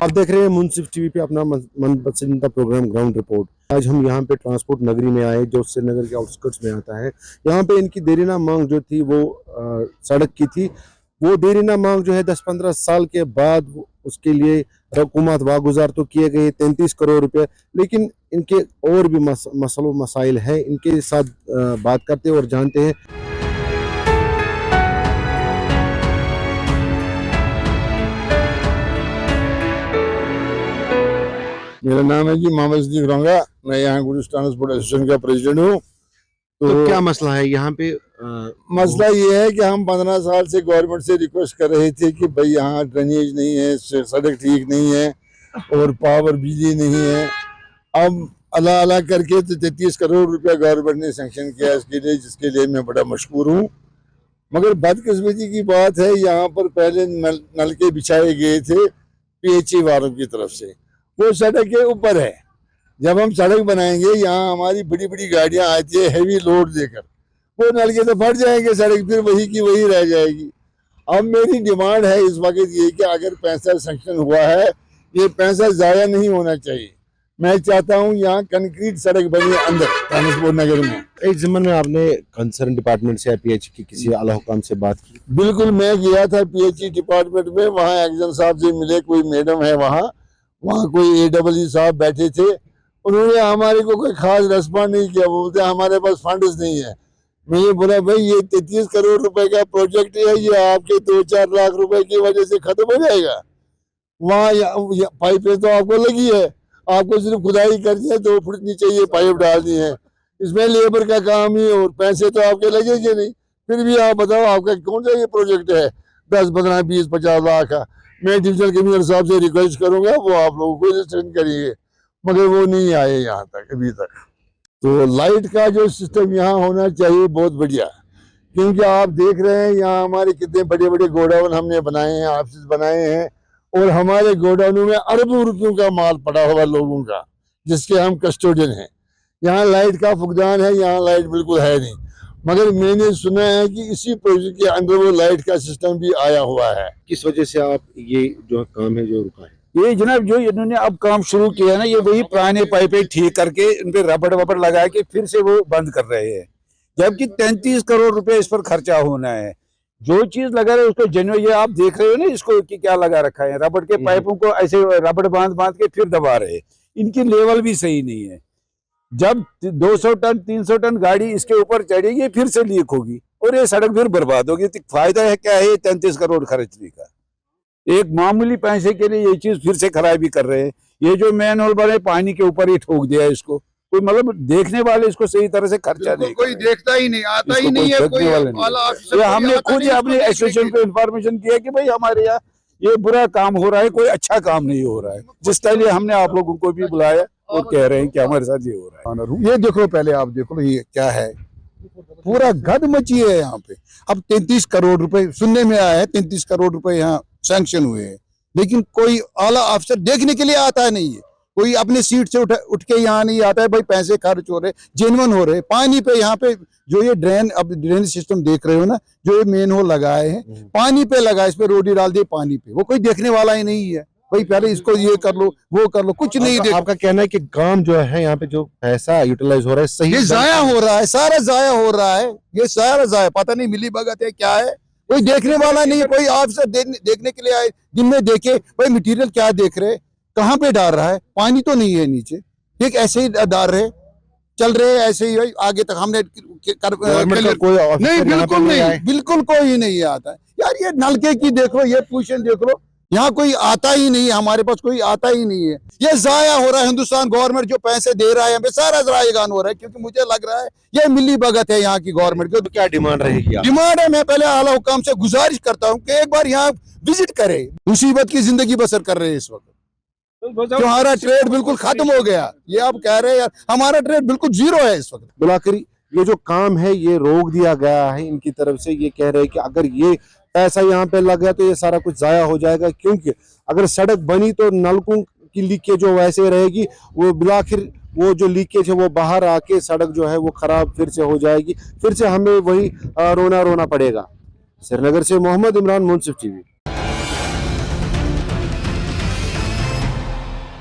आप देख रहे हैं मुंसिफ टीवी पे अपना मन पसंदीदा प्रोग्राम ग्राउंड रिपोर्ट। आज हम यहाँ पे ट्रांसपोर्ट नगरी में आए जो श्रीनगर के आउटस्कर्ट्स में आता है। यहाँ पे इनकी देरीना मांग जो थी वो सड़क की थी। वो देरीना मांग जो है 10-15 साल के बाद उसके लिए हुकूमत वागुजार तो किए गए 33 करोड़ रुपए, लेकिन इनके और भी मसलों मसाइल हैं। इनके साथ बात करते हैं और जानते हैं। मेरा नाम है जी मोहम्मद सिद्दीक रंगा। मैं यहाँ गुरुस ट्रांसपोर्ट एसोसिएशन का प्रेसिडेंट हूँ। तो क्या मसला है यहाँ पे? मसला ये है कि हम 15 साल से गवर्नमेंट से रिक्वेस्ट कर रहे थे कि भाई यहाँ ड्रेनेज नहीं है, सड़क ठीक नहीं है और पावर बिजली नहीं है। अब अल्लाह अल्लाह करके तो 33 करोड़ रुपया गवर्नमेंट ने सैंक्शन किया इसके लिए, जिसके लिए मैं बड़ा मशकूर हूँ। मगर बदकिस्मती की बात है, यहाँ पर पहले नलके बिछाए गए थे PHE वालों की तरफ से, वो सड़क के ऊपर है। जब हम सड़क बनाएंगे, यहाँ हमारी बड़ी बड़ी गाड़ियां आती है हैवी लोड देकर, वो नलके तो फट जाएंगे, सड़क फिर वही की वही रह जाएगी। अब मेरी डिमांड है इस वक्त ये कि अगर पैसा सैंक्शन हुआ है, ये पैसा ज़ाया नहीं होना चाहिए। मैं चाहता हूँ यहाँ कंक्रीट सड़क बनी अंदर ट्रांसपोर्ट नगर में। इस ज़िम्मन में आपने कंसर्न डिपार्टमेंट से या PHE की किसी आला हुकाम से बात की? बिल्कुल, मैं गया था PHE डिपार्टमेंट में, वहाँ एक्जन साहब से मिले, कोई मैडम है वहाँ कोई AEE साहब बैठे थे। उन्होंने हमारे को कोई खास रेस्पॉन्ड नहीं किया। वो बोलते हमारे पास फंड्स नहीं है। मैं ये बोला भाई ये 33 करोड़ रुपए का प्रोजेक्ट है, ये आपके 2-4 लाख रुपए की वजह से खत्म हो जाएगा। वहाँ पाइपें तो आपको लगी है, आपको सिर्फ खुदाई करनी है, 2 फुट नीचे ये पाइप डालनी है। इसमें लेबर का काम ही और पैसे तो आपके लगेंगे नहीं। फिर भी आप बताओ आपका कौन सा ये प्रोजेक्ट है 10, 15, 20, 50 लाख का। मैं डिविजनल कमिश्नर साहब से रिक्वेस्ट करूंगा, वो आप लोगों को रजिस्ट्रेशन करिए, मगर वो नहीं आए यहाँ तक अभी तक। तो लाइट का जो सिस्टम यहाँ होना चाहिए बहुत बढ़िया, क्योंकि आप देख रहे हैं यहाँ हमारे कितने बड़े बड़े गोडाउन हमने बनाए हैं, ऑफिस बनाए हैं, और हमारे गोडाउनों में अरबों रुपयों का माल पड़ा हुआ लोगों का, जिसके हम कस्टोडियन हैं। यहाँ लाइट का फुकदान है, यहाँ लाइट बिल्कुल है नहीं। मगर मैंने सुना है कि इसी प्रोजेक्ट के अंदर वो लाइट का सिस्टम भी आया हुआ है। किस वजह से आप ये जो काम है जो रुका है? ये जनाब जो इन्होंने अब काम शुरू किया ना, ये वही पुराने पाइपें ठीक करके इन पे रबड़ लगा के फिर से वो बंद कर रहे हैं, जबकि 33 करोड़ रुपए इस पर खर्चा होना है। जो चीज लगा रहे उसको जेन्युइन, ये आप देख रहे हो ना इसको कि क्या लगा रखा है, रबड़ के पाइपों को ऐसे रबड़ बांध के फिर दबा रहे हैं। इनकी लेवल भी सही नहीं है। जब 200 टन 300 टन गाड़ी इसके ऊपर चढ़ेगी फिर से लीक होगी और ये सड़क फिर बर्बाद होगी। तो फायदा है क्या है 33 करोड़ खर्चने का? एक मामूली पैसे के लिए ये चीज फिर से खराबी कर रहे हैं। ये जो मैन होल बने पानी के ऊपर ही ठोक दिया इसको, कोई मतलब देखने वाले इसको सही तरह से खर्चा नहीं, कोई देखता ही नहीं, आता ही नहीं है कोई वाला ऑफिसर। हमने खुद ही अपने एसोसिएशन को इन्फॉर्मेशन किया कि भाई हमारे यहाँ ये बुरा काम हो रहा है, कोई अच्छा काम नहीं हो रहा है, जिसके लिए हमने आप लोगों को भी बुलाया और कह रहे हैं कि हमारे साथ ये हो रहा है। ये देखो, पहले आप देखो ये क्या है, पूरा गद मची है यहाँ पे। अब 33 करोड़ रुपए सुनने में आया है, 33 करोड़ रुपए यहाँ सैंक्शन हुए हैं, लेकिन कोई आला अफसर देखने के लिए आता नहीं है। कोई अपने सीट से उठ के यहाँ नहीं आता है, भाई पैसे खर्च हो रहे, जेन्युइन हो रहे। पानी पे यहाँ पे जो ये अब ड्रेनेज सिस्टम देख रहे हो ना, जो ये मेन होल लगाए हैं, पानी पे लगा, इस पे रोडी डाल दी पानी पे, वो कोई देखने वाला ही नहीं है। भाई पहले इसको ये कर लो, वो कर लो, कुछ नहीं देख। आपका कहना है कि काम जो है यहाँ पे जो पैसा यूटिलाइज हो रहा है सही, ये जाया हो रहा है, सारा जाया हो रहा है, ये सारा जाया, पता नहीं मिली भगत है क्या है, कोई देखने वाला नहीं है। कोई ऑफिसर देखने के लिए आए, दिन में देखे भाई मटेरियल क्या देख रहे, कहाँ पे डाल रहा है, पानी तो नहीं है नीचे, ठीक ऐसे ही डाल रहे, चल रहे ऐसे ही आगे तक। हमने नहीं, बिल्कुल नहीं, बिल्कुल कोई नहीं आता है यार। ये नलके की देखो, ये पोजीशन देख लो, यहाँ कोई आता ही नहीं है, हमारे पास कोई आता ही नहीं है। ये जाया हो रहा है। हिंदुस्तान गवर्नमेंट जो पैसे दे रहा है, सारा जायगान हो रहा है, क्योंकि मुझे लग रहा है ये मिली भगत है यहाँ की गवर्नमेंट की। तो क्या डिमांड रहेगी? डिमांड है, मैं पहले आला हुकाम से गुजारिश करता हूँ कि एक बार यहाँ विजिट करे। मुसीबत की जिंदगी बसर कर रहे हैं इस वक्त, हमारा ट्रेड बिल्कुल खत्म हो गया। ये आप कह रहे हैं यार, हमारा ट्रेड बिल्कुल जीरो है इस वक्त। बुलाकर ये जो काम है ये रोक दिया गया है इनकी तरफ से। ये कह रहे हैं कि अगर ये पैसा यहाँ पे लग गया तो ये सारा कुछ जाया हो जाएगा, क्योंकि अगर सड़क बनी तो नलकों की लीकेज जो वैसे रहेगी, वो बिलाखिर वो जो लीकेज है वो बाहर आके सड़क जो है वो खराब फिर से हो जाएगी, फिर से हमें वही रोना पड़ेगा। श्रीनगर से मोहम्मद इमरान, मुंसिफ टीवी।